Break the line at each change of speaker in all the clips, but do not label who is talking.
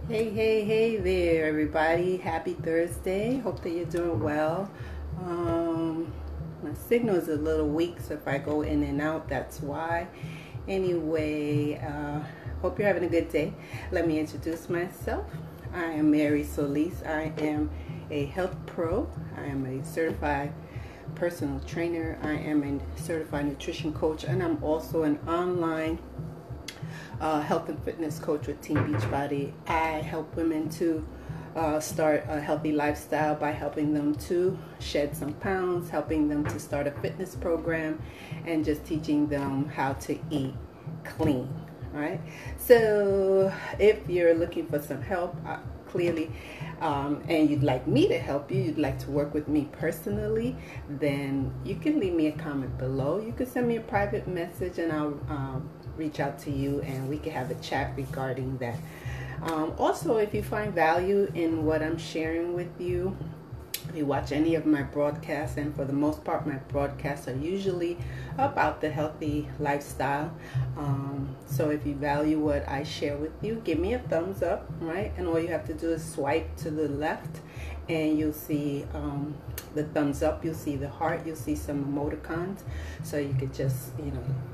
Hey there, everybody. Happy Thursday. Hope that you're doing well. My signal is a little weak, so if I go in and out, that's why. Anyway, hope you're having a good day. Let me introduce myself. I am Mary Solis. I am a health pro. I am a certified personal trainer. I am a certified nutrition coach, and I'm also an online health and fitness coach with Team Beachbody. I help women to start a healthy lifestyle by helping them to shed some pounds, helping them to start a fitness program, and just teaching them how to eat clean. Right? So if you're looking for some help, clearly, and you'd like me to help you, you'd like to work with me personally, then you can leave me a comment below. You can send me a private message and I'll reach out to you and we can have a chat regarding that. Also, if you find value in what I'm sharing with you, if you watch any of my broadcasts, and for the most part my broadcasts are usually about the healthy lifestyle, so if you value what I share with you, give me a thumbs up, right? And all you have to do is swipe to the left and you'll see the thumbs up, you'll see the heart, you'll see some emoticons, so you could just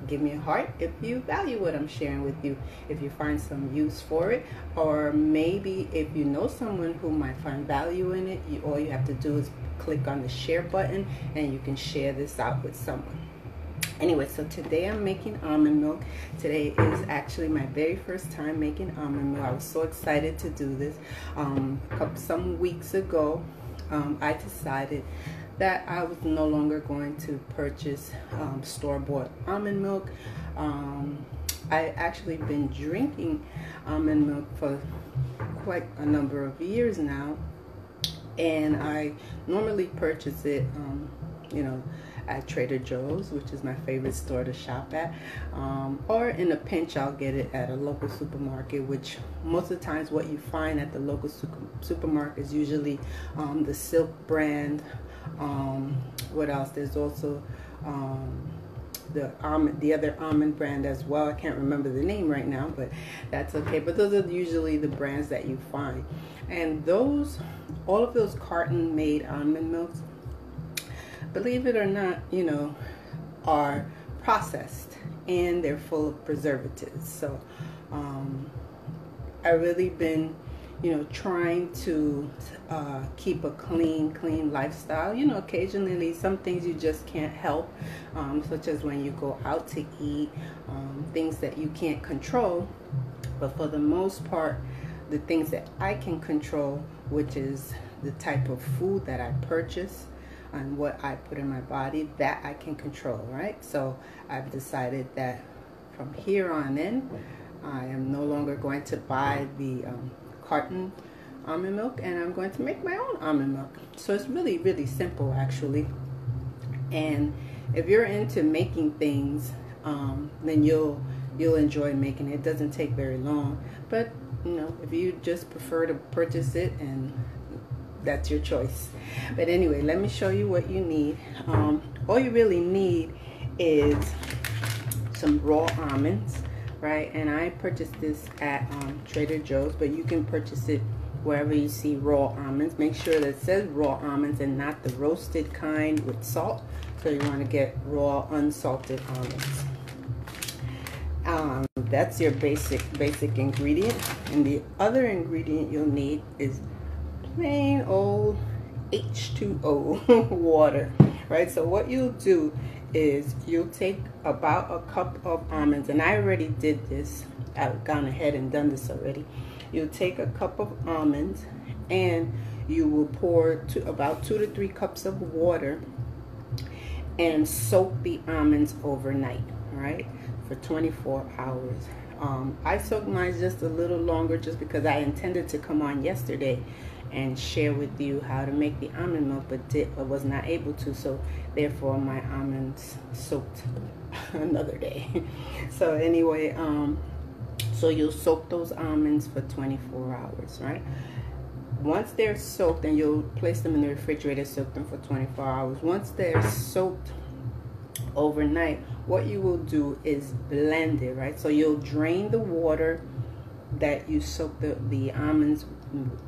give me a heart if you value what I'm sharing with you, if you find some use for it, or maybe if you know someone who might find value in it, all you have to do is click on the share button and you can share this out with someone. Anyway, so today I'm making almond milk. Today is actually my very first time making almond milk. I was so excited to do this. Some weeks ago, I decided that I was no longer going to purchase store-bought almond milk. I actually been drinking almond milk for quite a number of years now, and I normally purchase it at Trader Joe's, which is my favorite store to shop at, or in a pinch I'll get it at a local supermarket, which most of the times what you find at the local supermarket is usually the Silk brand. What else? There's also the other almond brand as well. I can't remember the name right now, but that's okay. But those are usually the brands that you find, and all of those carton made almond milks, believe it or not, are processed and they're full of preservatives. So I really been trying to keep a clean lifestyle. Occasionally some things you just can't help, such as when you go out to eat, things that you can't control. But for the most part, the things that I can control, which is the type of food that I purchase and what I put in my body, that I can control, right? So I've decided that from here on in, I am no longer going to buy the carton almond milk, and I'm going to make my own almond milk. So it's really, really simple, actually. And if you're into making things, then you'll enjoy making it. It doesn't take very long, but if you just prefer to purchase it, and that's your choice. But anyway, let me show you what you need. All you really need is some raw almonds, right? And I purchased this at Trader Joe's, but you can purchase it wherever you see raw almonds. Make sure that it says raw almonds and not the roasted kind with salt. So you want to get raw unsalted almonds. That's your basic ingredient. And the other ingredient you'll need is plain old H2O water, right? So what you'll do is you'll take about a cup of almonds, and I already did this. I've gone ahead and done this already. You'll take a cup of almonds and you will pour about 2 to 3 cups of water and soak the almonds overnight, right, for 24 hours. I soaked mine just a little longer just because I intended to come on yesterday and share with you how to make the almond milk, but I was not able to, so therefore my almonds soaked another day. So anyway, so you'll soak those almonds for 24 hours, right? Once they're soaked, and you'll place them in the refrigerator, soak them for 24 hours. Once they're soaked overnight, what you will do is blend it, right? So you'll drain the water that you soak the almonds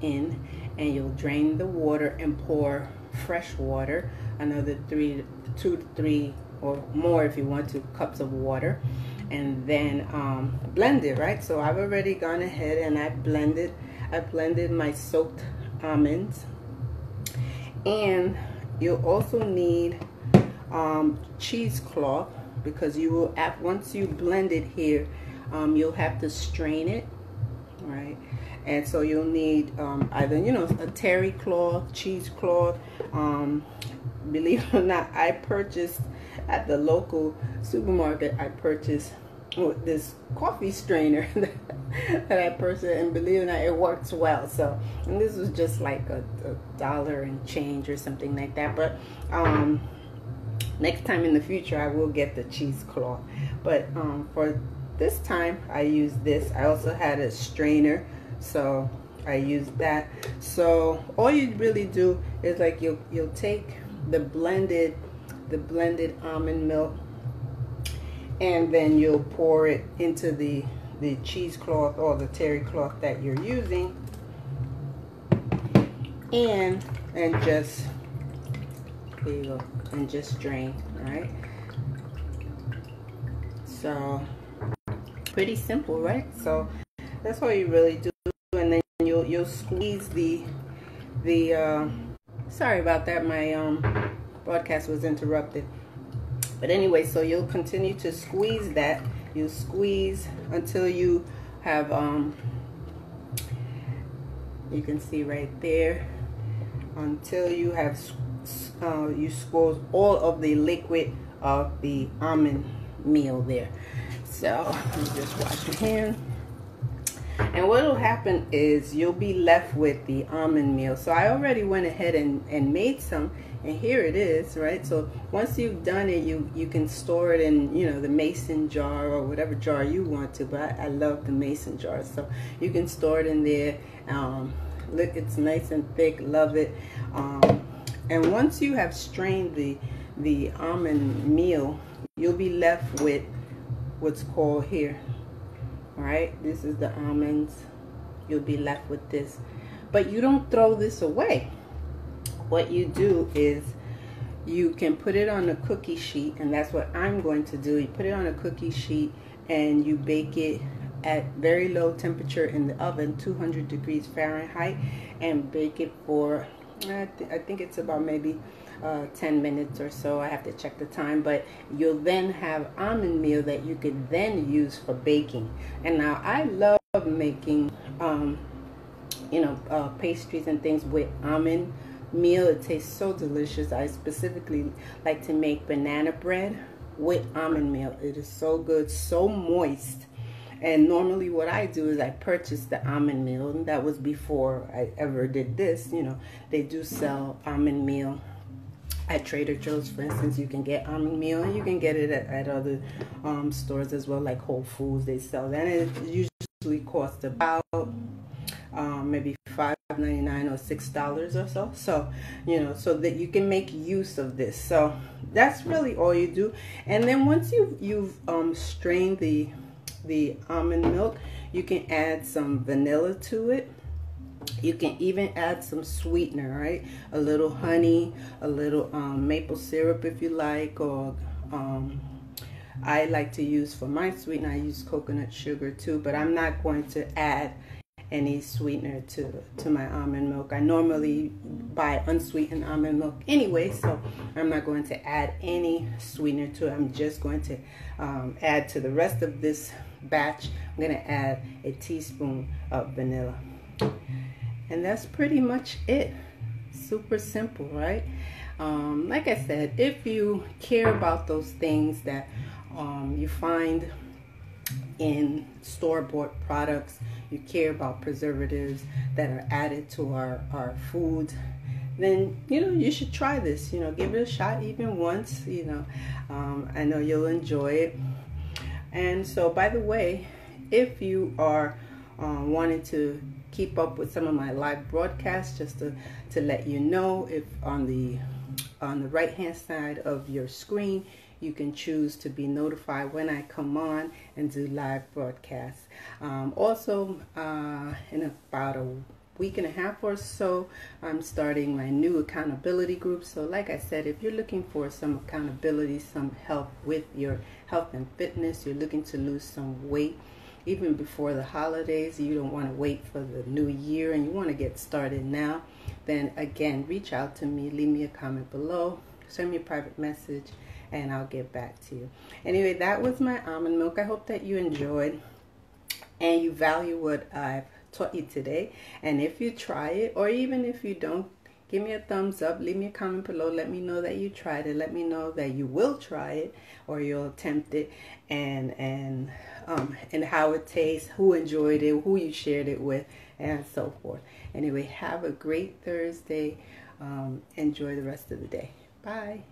in, and you'll drain the water and pour fresh water, another 2 to 3 or more if you want to cups of water, and then blend it, right? So I've already gone ahead and I blended my soaked almonds. And you'll also need cheesecloth, because you will, once you blend it here, you'll have to strain it, right? And so you'll need either, a terry cloth, cheesecloth. Believe it or not, I purchased at the local supermarket, this coffee strainer that I purchased, and believe it or not, it works well. So, and this was just like a dollar and change or something like that. But next time in the future, I will get the cheesecloth. But for this time, I used this. I also had a strainer, so I used that. So all you really do is like you'll take the blended almond milk, and then you'll pour it into the cheesecloth or the terry cloth that you're using, and just, there you go, and just drain. All right, so pretty simple, right? So that's all you really do. And then you'll squeeze the sorry about that, my broadcast was interrupted. But anyway, so you'll continue to squeeze that. You squeeze until you have you can see right there, until you have you squeeze all of the liquid of the almond meal there. So you just wash your hand, and what will happen is you'll be left with the almond meal. So I already went ahead and made some, and here it is, right? So once you've done it, you can store it in, the mason jar or whatever jar you want to, but I love the mason jar, so you can store it in there. Look, it's nice and thick, love it. And once you have strained the almond meal, you'll be left with what's called here, all right? This is the almonds. You'll be left with this, but you don't throw this away. What you do is you can put it on a cookie sheet, and that's what I'm going to do. You put it on a cookie sheet and you bake it at very low temperature in the oven, 200 degrees Fahrenheit, and bake it for I think it's about maybe 10 minutes or so. I have to check the time, but you'll then have almond meal that you could then use for baking. And now I love making pastries and things with almond meal. It tastes so delicious. I specifically like to make banana bread with almond meal. It is so good, so moist. And normally what I do is I purchase the almond meal, and that was before I ever did this. They do sell almond meal at Trader Joe's, for instance. You can get almond meal, and you can get it at other stores as well, like Whole Foods. They sell that, and it usually costs about maybe $5.99 or $6 or so. So so that you can make use of this. So that's really all you do. And then once you've strained the almond milk, you can add some vanilla to it. You can even add some sweetener, right? A little honey, a little maple syrup if you like, or I like to use, for my sweetener, I use coconut sugar too, but I'm not going to add any sweetener to my almond milk. I normally buy unsweetened almond milk anyway, so I'm not going to add any sweetener to it. I'm just going to add to the rest of this batch, I'm going to add a teaspoon of vanilla. And that's pretty much it. Super simple, right? Like I said, if you care about those things that you find in store-bought products, you care about preservatives that are added to our foods, then you should try this. Give it a shot even once. I know you'll enjoy it. And so, by the way, if you are wanting to keep up with some of my live broadcasts, just to let you know, if on the right hand side of your screen you can choose to be notified when I come on and do live broadcasts. Also, in about a week and a half or so, I'm starting my new accountability group. So like I said, if you're looking for some accountability, some help with your health and fitness, you're looking to lose some weight even before the holidays, you don't want to wait for the new year and you want to get started now, then again, reach out to me, leave me a comment below, send me a private message, and I'll get back to you. Anyway, that was my almond milk. I hope that you enjoyed and you value what I've taught you today. And if you try it, or even if you don't, give me a thumbs up, leave me a comment below, let me know that you tried it, let me know that you will try it or you'll attempt it, and how it tastes, who enjoyed it, who you shared it with, and so forth. Anyway, have a great Thursday. Enjoy the rest of the day. Bye.